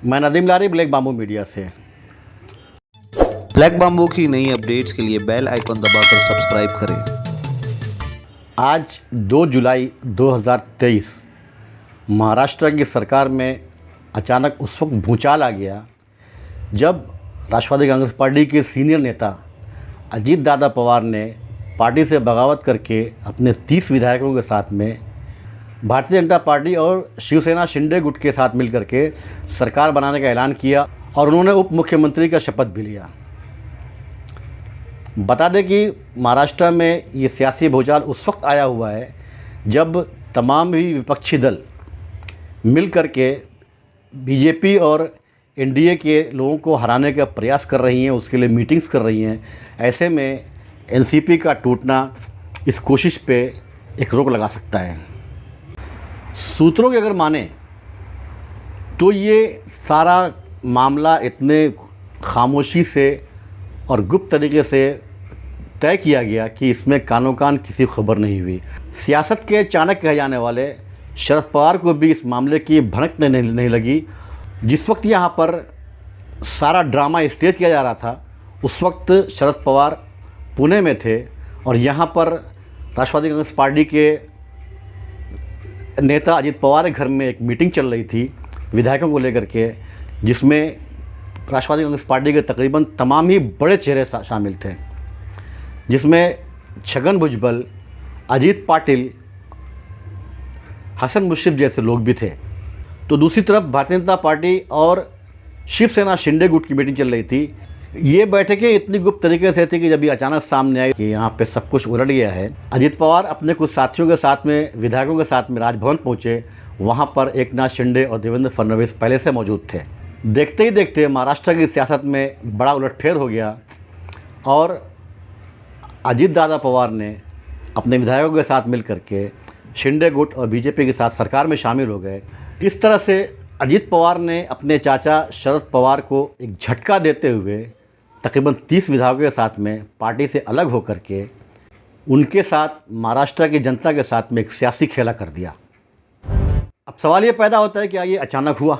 मैं नदीम लारी, black bamboo media से। Black bamboo की नई अपडेट्स के लिए बेल आइकन दबाकर सब्सक्राइब करें। आज 2 जुलाई 2023 महाराष्ट्र की सरकार में अचानक उस वक्त भूचाल आ गया जब राष्ट्रवादी कांग्रेस पार्टी के सीनियर नेता अजीत दादा पवार ने पार्टी से बगावत करके अपने 30 विधायकों के साथ में भारतीय जनता पार्टी और शिवसेना शिंदे गुट के साथ मिलकर के सरकार बनाने का ऐलान किया और उन्होंने उप मुख्यमंत्री का शपथ भी लिया। बता दें कि महाराष्ट्र में ये सियासी भूचाल उस वक्त आया हुआ है जब तमाम ही विपक्षी दल मिल कर के बीजेपी और एनडीए के लोगों को हराने का प्रयास कर रही हैं, उसके लिए मीटिंग्स कर रही हैं। ऐसे में एनसीपी का टूटना इस कोशिश पे एक रोक लगा सकता है। सूत्रों की अगर माने तो ये सारा मामला इतने खामोशी से और गुप्त तरीके से तय किया गया कि इसमें कानो कान किसी खबर नहीं हुई। सियासत के चाणक्य कहे जाने वाले शरद पवार को भी इस मामले की भनक नहीं लगी। जिस वक्त यहाँ पर सारा ड्रामा स्टेज किया जा रहा था उस वक्त शरद पवार पुणे में थे और यहाँ पर राष्ट्रवादी कांग्रेस पार्टी के नेता अजीत पवार के घर में एक मीटिंग चल रही थी विधायकों को लेकर के, जिसमें राष्ट्रवादी कांग्रेस पार्टी के तकरीबन तमाम ही बड़े चेहरे शामिल थे, जिसमें छगन भुजबल, अजीत पाटिल, हसन मुश्रीफ जैसे लोग भी थे। तो दूसरी तरफ भारतीय जनता पार्टी और शिवसेना शिंदे गुट की मीटिंग चल रही थी। ये बैठकें इतनी गुप्त तरीके से थी कि जब ये अचानक सामने आई कि यहाँ पे सब कुछ उलट गया है। अजीत पवार अपने कुछ साथियों के साथ में, विधायकों के साथ में राजभवन पहुँचे। वहाँ पर एकनाथ शिंदे और देवेंद्र फडणवीस पहले से मौजूद थे। देखते ही देखते महाराष्ट्र की सियासत में बड़ा उलटफेर हो गया और अजीत दादा पवार ने अपने विधायकों के साथ मिल करके शिंदे गुट और बीजेपी के साथ सरकार में शामिल हो गए। इस तरह से अजीत पवार ने अपने चाचा शरद पवार को एक झटका देते हुए तकरीबन 30 विधायकों के साथ में पार्टी से अलग होकर के उनके साथ महाराष्ट्र की जनता के साथ में एक सियासी खेला कर दिया। अब सवाल ये पैदा होता है कि क्या ये अचानक हुआ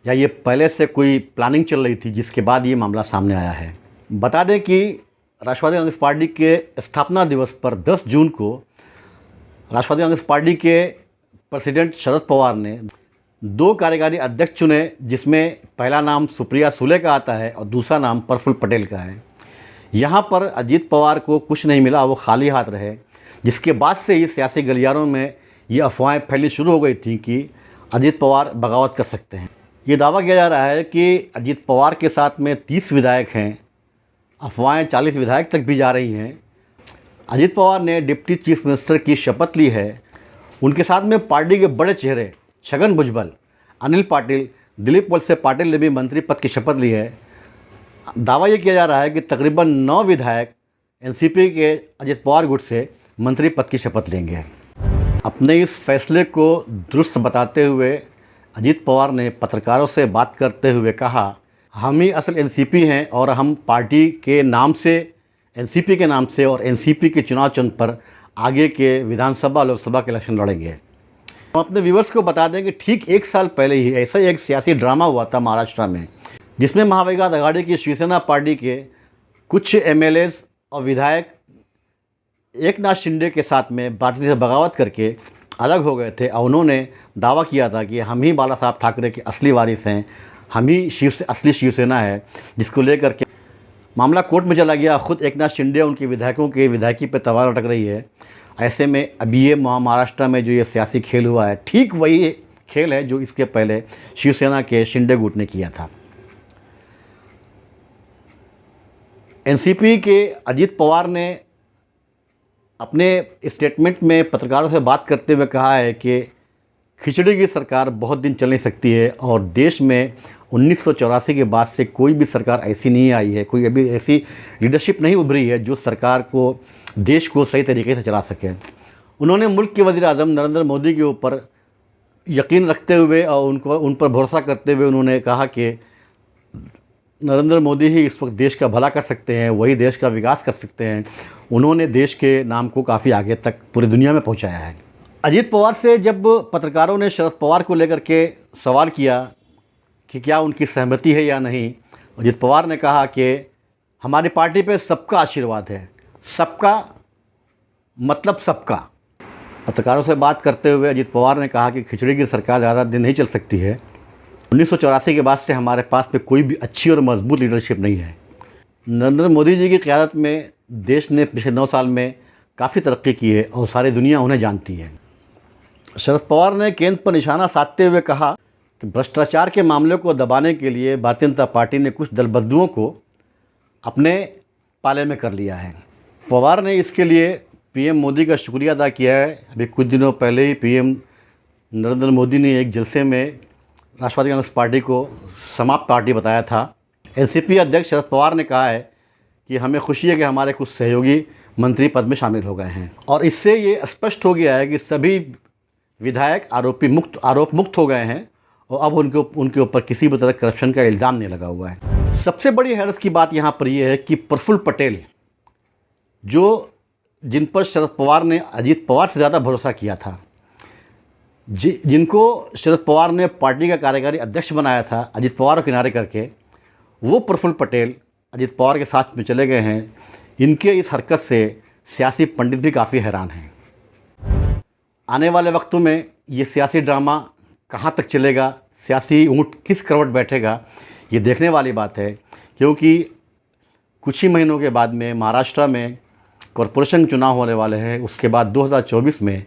या ये पहले से कोई प्लानिंग चल रही थी जिसके बाद ये मामला सामने आया है। बता दें कि राष्ट्रवादी कांग्रेस पार्टी के स्थापना दिवस पर 10 जून को राष्ट्रवादी कांग्रेस पार्टी के प्रेसिडेंट शरद पवार ने 2 कार्यकारी अध्यक्ष चुने, जिसमें पहला नाम सुप्रिया सुले का आता है और दूसरा नाम प्रफुल्ल पटेल का है। यहाँ पर अजीत पवार को कुछ नहीं मिला, वो खाली हाथ रहे, जिसके बाद से ही सियासी गलियारों में ये अफवाहें फैलनी शुरू हो गई थी कि अजीत पवार बगावत कर सकते हैं। ये दावा किया जा रहा है कि अजीत पवार के साथ में 30 विधायक हैं, अफवाहें 40 विधायक तक भी जा रही हैं। अजीत पवार ने डिप्टी चीफ मिनिस्टर की शपथ ली है। उनके साथ में पार्टी के बड़े चेहरे छगन भुजबल, अनिल पाटिल, दिलीप वलसे पाटिल ने भी मंत्री पद की शपथ ली है। दावा ये किया जा रहा है कि तकरीबन 9 विधायक एनसीपी के अजीत पवार गुट से मंत्री पद की शपथ लेंगे। अपने इस फैसले को दुरुस्त बताते हुए अजीत पवार ने पत्रकारों से बात करते हुए कहा, हम ही असल एनसीपी हैं और हम पार्टी के नाम से, एनसीपी के नाम से और एनसीपी के चुनाव चिन्ह पर आगे के विधानसभा लोकसभा के इलेक्शन लड़ेंगे। हम अपने व्यूवर्स को बता दें कि ठीक 1 साल पहले ही ऐसा ही एक सियासी ड्रामा हुआ था महाराष्ट्र में, जिसमें महाविकास आघाड़ी की शिवसेना पार्टी के कुछ एमएलएज और विधायक एकनाथ शिंदे के साथ में पार्टी से बगावत करके अलग हो गए थे और उन्होंने दावा किया था कि हम ही बाला साहब ठाकरे के असली वारिस हैं, हम ही असली शिवसेना है, जिसको लेकर के मामला कोर्ट में चला गया। खुद एकनाथ शिंदे उनके विधायकों के विधायकी पर तलवार लटक रही है। ऐसे में अभी ये महाराष्ट्र में जो ये सियासी खेल हुआ है, ठीक वही खेल है जो इसके पहले शिवसेना के शिंदे गुट ने किया था। एनसीपी के अजीत पवार ने अपने स्टेटमेंट में पत्रकारों से बात करते हुए कहा है कि खिचड़ी की सरकार बहुत दिन चल नहीं सकती है और देश में 1984 के बाद से कोई भी सरकार ऐसी नहीं आई है, कोई अभी ऐसी लीडरशिप नहीं उभरी है जो सरकार को, देश को सही तरीके से चला सके। उन्होंने मुल्क के वज़ीर-ए-आज़म नरेंद्र मोदी के ऊपर यकीन रखते हुए और उन पर भरोसा करते हुए उन्होंने कहा कि नरेंद्र मोदी ही इस वक्त देश का भला कर सकते हैं, वही देश का विकास कर सकते हैं। उन्होंने देश के नाम को काफ़ी आगे तक पूरी दुनिया में पहुंचाया है। अजीत पवार से जब पत्रकारों ने शरद पवार को लेकर के सवाल किया कि क्या उनकी सहमति है या नहीं। अजित पवार ने कहा कि हमारी पार्टी पे सबका आशीर्वाद है, सबका मतलब सबका। पत्रकारों से बात करते हुए अजित पवार ने कहा कि खिचड़ी की सरकार ज़्यादा दिन नहीं चल सकती है। 1984 के बाद से हमारे पास में कोई भी अच्छी और मजबूत लीडरशिप नहीं है। नरेंद्र मोदी जी की क़यादत में देश ने पिछले 9 साल में काफ़ी तरक्की की है और सारी दुनिया उन्हें जानती है। शरद पवार ने केंद्र पर निशाना साधते हुए कहा कि भ्रष्टाचार के मामले को दबाने के लिए भारतीय जनता पार्टी ने कुछ दलबदलुओं को अपने पाले में कर लिया है। पवार ने इसके लिए पीएम मोदी का शुक्रिया अदा किया है। अभी कुछ दिनों पहले ही पीएम नरेंद्र मोदी ने एक जलसे में राष्ट्रवादी कांग्रेस पार्टी को समाप्त पार्टी बताया था। एनसीपी अध्यक्ष शरद पवार ने कहा है कि हमें खुशी है कि हमारे कुछ सहयोगी मंत्री पद में शामिल हो गए हैं और इससे ये स्पष्ट हो गया है कि सभी विधायक आरोप मुक्त हो गए हैं और अब उनके ऊपर किसी भी तरह करप्शन का इल्ज़ाम नहीं लगा हुआ है। सबसे बड़ी हैरत की बात यहाँ पर यह है कि प्रफुल्ल पटेल, जिन पर शरद पवार ने अजीत पवार से ज़्यादा भरोसा किया था, जिनको शरद पवार ने पार्टी का कार्यकारी अध्यक्ष बनाया था अजीत पवार को किनारे करके, वो प्रफुल्ल पटेल अजीत पवार के साथ में चले गए हैं। इनके इस हरकत से सियासी पंडित भी काफ़ी हैरान हैं। आने वाले वक्तों में ये सियासी ड्रामा कहाँ तक चलेगा, सियासी ऊँट किस करवट बैठेगा, ये देखने वाली बात है। क्योंकि कुछ ही महीनों के बाद में महाराष्ट्र में कॉरपोरेशन चुनाव होने वाले हैं, उसके बाद 2024 में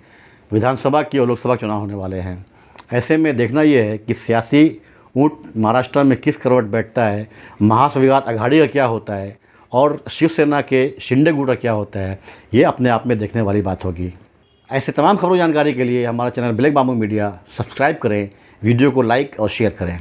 विधानसभा की और लोकसभा चुनाव होने वाले हैं। ऐसे में देखना ये है कि सियासी ऊँट महाराष्ट्र में किस करवट बैठता है, महासविवाद अघाड़ी का क्या होता है और शिवसेना के शिंदे गुट का क्या होता है, ये अपने आप में देखने वाली बात होगी। ऐसे तमाम खबरों जानकारी के लिए हमारा channel black bamboo media subscribe करें, वीडियो को लाइक और शेयर करें।